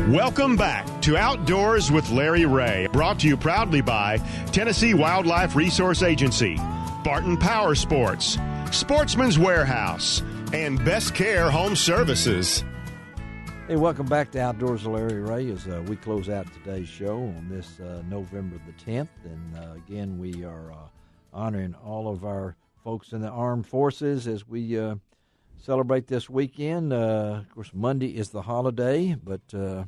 Welcome back to Outdoors with Larry Ray, brought to you proudly by Tennessee Wildlife Resource Agency, Barton Power Sports, Sportsman's Warehouse, and Best Care Home Services. Hey, welcome back to Outdoors with Larry Ray as we close out today's show on this November the 10th. And again, we are honoring all of our folks in the armed forces as we celebrate this weekend. Of course, Monday is the holiday, but the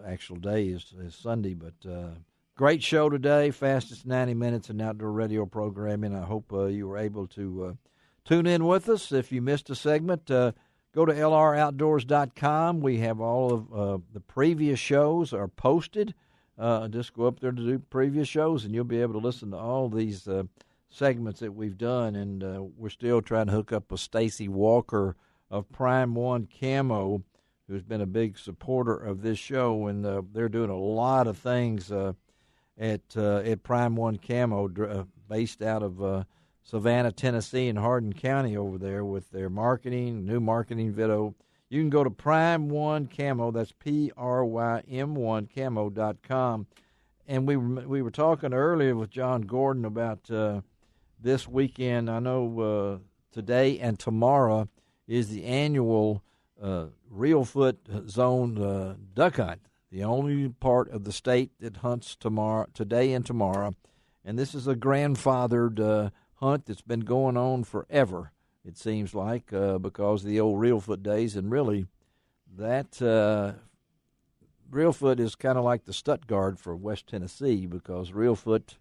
actual day is Sunday. But great show today, fastest 90 minutes in outdoor radio programming. I hope you were able to tune in with us. If you missed a segment, go to lroutdoors.com. We have all of the previous shows are posted. Just go up there to do previous shows, and you'll be able to listen to all these segments that we've done. And we're still trying to hook up with Stacie Walker of Prime One Camo, who's been a big supporter of this show, and they're doing a lot of things at Prime One Camo, based out of Savannah, Tennessee, and Hardin County over there with their marketing, new marketing video. You can go to Prime One Camo, that's PRYM1Camo.com. And we were talking earlier with John Gordon about this weekend. I know today and tomorrow is the annual Reelfoot Zone duck hunt, the only part of the state that hunts today and tomorrow. And this is a grandfathered hunt that's been going on forever, it seems like, because of the old Reelfoot days. And really, that Reelfoot is kind of like the Stuttgart for West Tennessee, because Reelfoot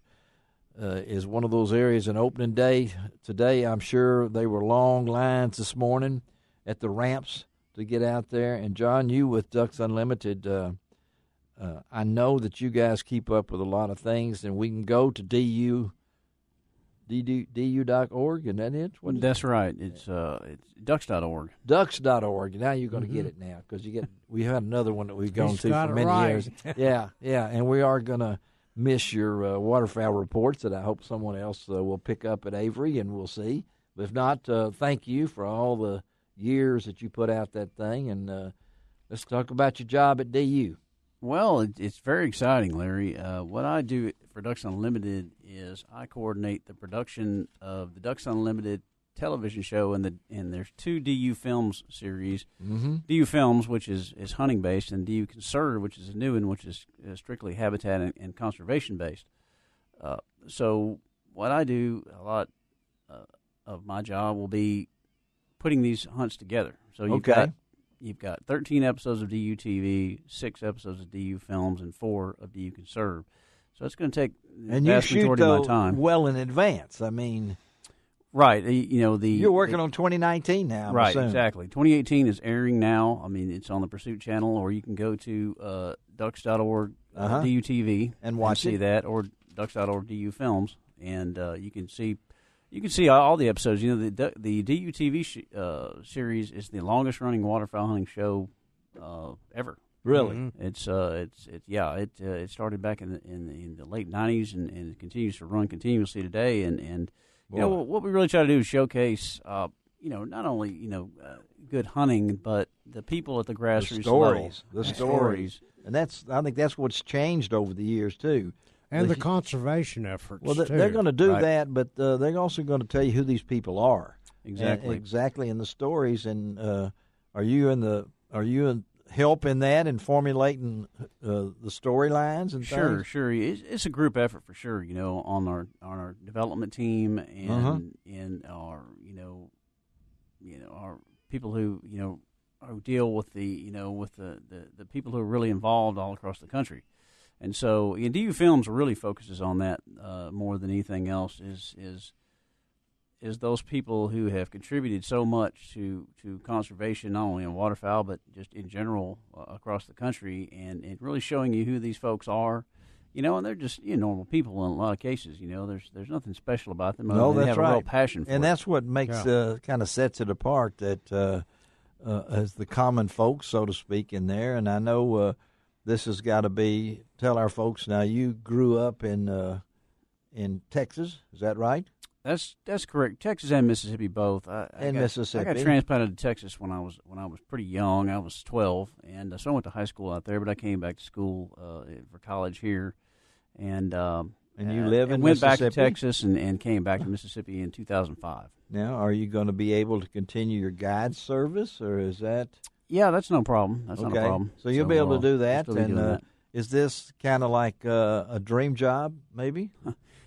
is one of those areas. On opening day today, I'm sure they were long lines this morning at the ramps to get out there. And John, you with Ducks Unlimited, I know that you guys keep up with a lot of things, and we can go to du.org, and that it? That's right. It's ducks.org. Ducks.org. Now you're going to get it now, because we had another one that we've gone to for many years. Yeah, and we are going to miss your waterfowl reports that I hope someone else will pick up at Avery, and we'll see. But if not, thank you for all the years that you put out that thing, and let's talk about your job at DU. Well, it's very exciting, Larry. What I do for Ducks Unlimited is I coordinate the production of the Ducks Unlimited television show, and there's two DU Films series. Mm-hmm. DU Films, which is hunting based, and DU Conserve, which is a new one, which is strictly habitat and conservation based. So what I do, a lot of my job will be putting these hunts together. So you've got 13 episodes of DU TV, 6 episodes of DU Films, and 4 of DU Conserve. So it's going to take the vast majority of my time. Well in advance. I mean, right? You're working on 2019 now, right? Exactly. 2018 is airing now. I mean, it's on the Pursuit Channel, or you can go to ducks.org DU TV and watch see that, or ducks.org DU Films, and you can see. You can see all the episodes. You know, the DU TV series is the longest running waterfowl hunting show ever. Really, mm-hmm. It started back in the late '90s and it continues to run continuously today. And you know what we really try to do is showcase not only good hunting, but the people at the grassroots level, the stories, and I think that's what's changed over the years too. And the conservation efforts. Well, they're going to do that, but they're also going to tell you who these people are. Exactly. Exactly, in the stories. And are you help in that and formulating the storylines and things? Sure. It's a group effort for sure. On our development team and in our our people who who deal with the people who are really involved all across the country. And so, DU Films really focuses on that more than anything else. Is those people who have contributed so much to conservation, not only in waterfowl but just in general across the country, and really showing you who these folks are. And they're just normal people in a lot of cases. There's nothing special about them. No, they that's have right. a real passion for and it. That's what makes kind of sets it apart. That as the common folks, so to speak, in there. And I know. This has got to tell our folks now, you grew up in Texas, is that right? That's correct. Texas and Mississippi both. Mississippi. I got transplanted to Texas when I was pretty young. I was 12, and so I went to high school out there. But I came back to school for college here, and you live in went Mississippi? back to Texas and came back to Mississippi in 2005. Now, are you going to be able to continue your guide service, or is that? Yeah, that's no problem. That's okay. not a problem. So you'll be able to do that. Still be doing that. Is this kind of like a dream job, maybe?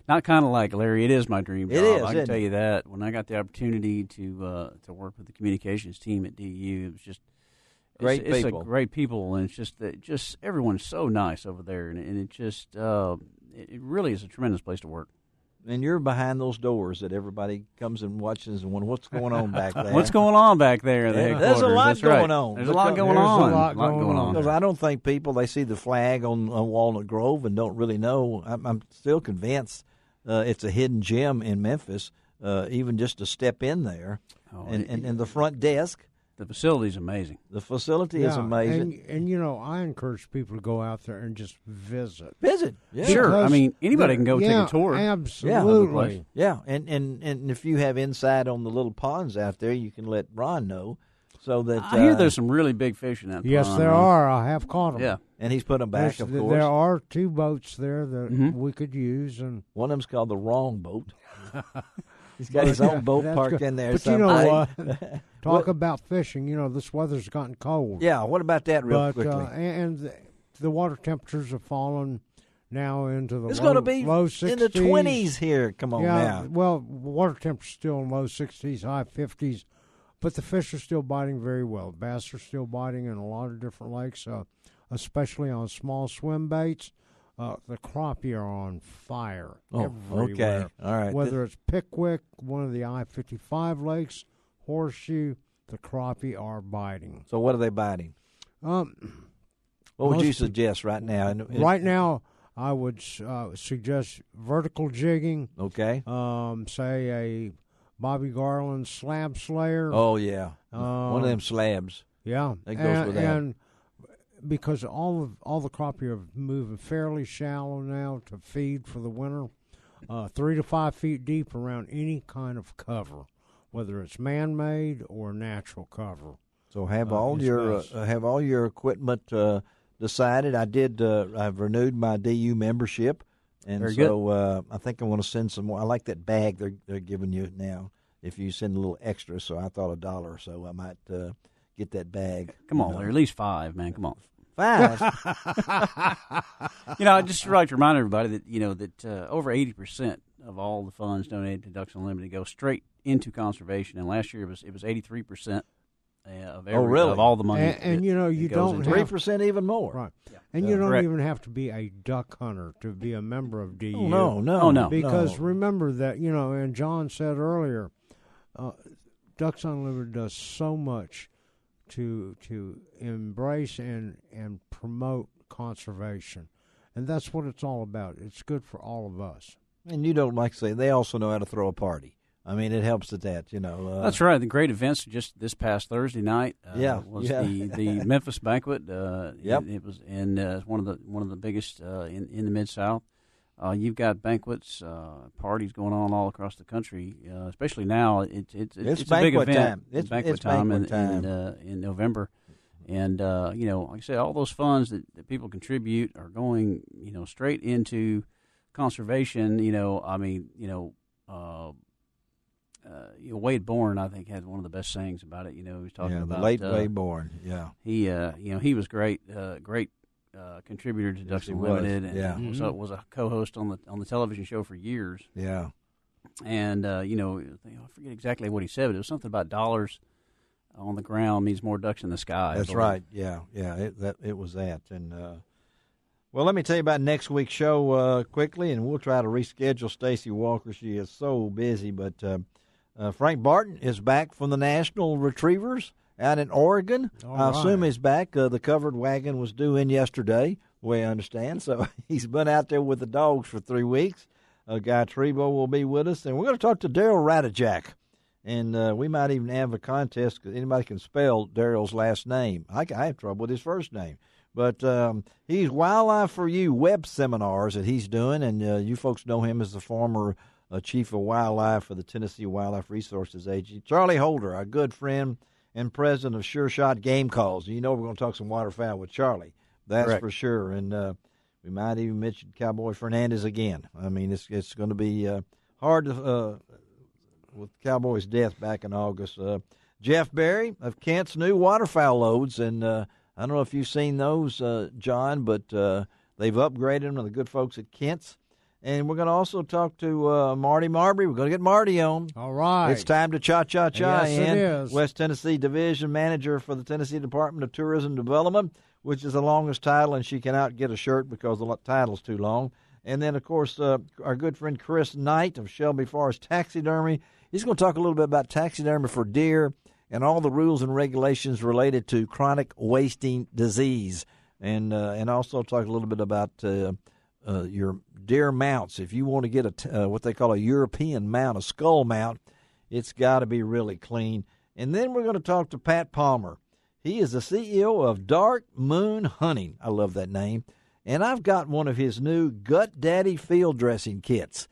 Not kind of like, Larry. It is my dream job. It is. I can tell you that. When I got the opportunity to work with the communications team at DU, it was just great it's people. It's great people, and it's just everyone's so nice over there, and it just it really is a tremendous place to work. And you're behind those doors that everybody comes and watches and wonders what's going on back there. What's going on back there at the headquarters? There's a lot That's right. going on. There's a lot going on. Because I don't think people, they see the flag on Walnut Grove and don't really know. I'm still convinced it's a hidden gem in Memphis, even just to step in there. And the front desk. The facility's amazing. The facility is amazing. And, I encourage people to go out there and just visit. Yeah. Sure. I mean, anybody can go take a tour. Absolutely. Yeah. And if you have insight on the little ponds out there, you can let Ron know. So that I hear there's some really big fish in that pond. Yes, there are. I have caught them. Yeah. And he's put them back, of course. There are 2 boats there that we could use. And one of them's called the wrong boat. He's got his own boat parked in there. But you know what? Talk about fishing. This weather's gotten cold. Yeah, what about that real quickly? And the water temperatures have fallen now into the it's going to be low 60s. In the 20s here. Come on now. Well, water temperature's still in low 60s, high 50s. But the fish are still biting very well. Bass are still biting in a lot of different lakes, especially on small swim baits. The crappie are on fire everywhere. Okay. All right. Whether it's Pickwick, one of the I-55 lakes, Horseshoe, the crappie are biting. So what are they biting? What would you suggest right now? Right now, I would suggest vertical jigging. Okay. Say a Bobby Garland slab slayer. Oh, yeah. One of them slabs. Yeah. That goes with that. And because all the crappie are moving fairly shallow now to feed for the winter, 3 to 5 feet deep around any kind of cover, whether it's man-made or natural cover. So have all your equipment decided. I've renewed my DU membership, and Very so good. I think I want to send some more. I like that bag they're giving you now. If you send a little extra, so I thought $1 or so, I might get that bag. Come on, Larry, at least 5, man. Come on. 5. I just like to remind everybody that over 80% of all the funds donated to Ducks Unlimited go straight into conservation, and last year it was 83% of really? of all the money. And you don't have 3% even more. Right. And you don't even have to be a duck hunter to be a member of DU. Oh, no. Because remember that and John said earlier, Ducks Unlimited does so much to embrace and promote conservation. And that's what it's all about. It's good for all of us. And you don't like to say, they also know how to throw a party. I mean, it helps at that, That's right. The great events just this past Thursday night was the Memphis Banquet. It was one of the biggest in the Mid-South. You've got banquets, parties going on all across the country, especially now. It's a big event. Time. It's banquet time in November. And, like I said, all those funds that people contribute are going, straight into conservation. Wade Bourne, I think, had one of the best sayings about it. He was talking about the late Wade Bourne. Yeah, he was great contributor to Ducks Unlimited. And so was a co-host on the television show for years. Yeah, and I forget exactly what he said, but it was something about dollars on the ground means more ducks in the sky. That's right. Yeah. It was that. And well, let me tell you about next week's show quickly, and we'll try to reschedule Stacie Walker. She is so busy, but Frank Barton is back from the National Retrievers out in Oregon. I assume he's back. The covered wagon was due in yesterday, the way I understand. So he's been out there with the dogs for 3 weeks. Guy Trebo will be with us, and we're going to talk to Daryl Radijak. And we might even have a contest because anybody can spell Daryl's last name. I have trouble with his first name. But he's Wildlife for You web seminars that he's doing, and you folks know him as the former Chief of Wildlife for the Tennessee Wildlife Resources Agency. Charlie Holder, our good friend and president of Sure Shot Game Calls. You know we're going to talk some waterfowl with Charlie. That's Correct. for sure. And we might even mention Cowboy Fernandez again. I mean, it's going to be hard to, with Cowboy's death back in August. Jeff Berry of Kent's new waterfowl loads, and I don't know if you've seen those, John, but they've upgraded them to the good folks at Kent's. And we're going to also talk to Marty Marbury. We're going to get Marty on. All right. It's time to cha-cha-cha. Yes, it is. West Tennessee Division Manager for the Tennessee Department of Tourism Development, which is the longest title, and she cannot get a shirt because the title's too long. And then, of course, our good friend Chris Knight of Shelby Forest Taxidermy. He's going to talk a little bit about taxidermy for deer and all the rules and regulations related to chronic wasting disease. And also talk a little bit about your deer mounts. If you want to get what they call a European mount, a skull mount, it's got to be really clean. And then we're going to talk to Pat Palmer. He is the CEO of Dark Moon Hunting. I love that name. And I've got one of his new Gut Daddy field dressing kits.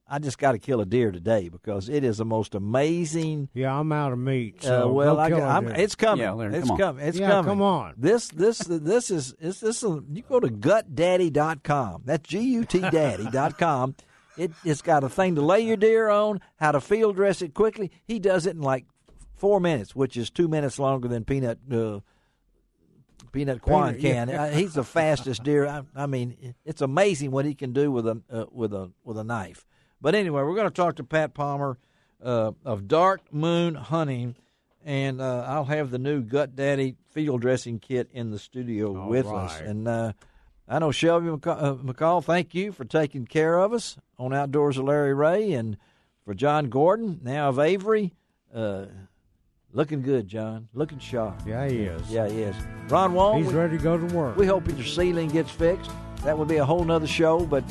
I just got to kill a deer today because it is the most amazing. Yeah, I'm out of meat. So it's coming. Yeah, It's coming. It's yeah, coming. Come on. This is you go to gutdaddy.com. That's GUTDaddy.com. It's got a thing to lay your deer on, how to field dress it quickly. He does it in like 4 minutes, which is 2 minutes longer than Peanut Quan can. Yeah. He's the fastest deer. I mean, it's amazing what he can do with a knife. But anyway, we're going to talk to Pat Palmer of Dark Moon Hunting, and I'll have the new Gut Daddy field dressing kit in the studio with us. And I know Shelby McCall, thank you for taking care of us on Outdoors with Larry Ray, and for John Gordon, now of Avery. Looking good, John. Looking sharp. Yeah, he is. Yeah, he is. Ron Wong. He's ready to go to work. We hope your ceiling gets fixed. That would be a whole nother show, but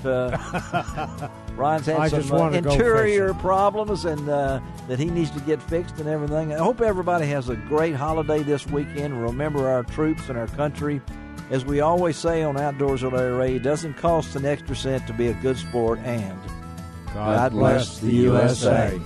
Ron's had some interior problems and that he needs to get fixed and everything. I hope everybody has a great holiday this weekend. Remember our troops and our country. As we always say on Outdoors with Larry Ray, it doesn't cost an extra cent to be a good sport, and God bless the USA.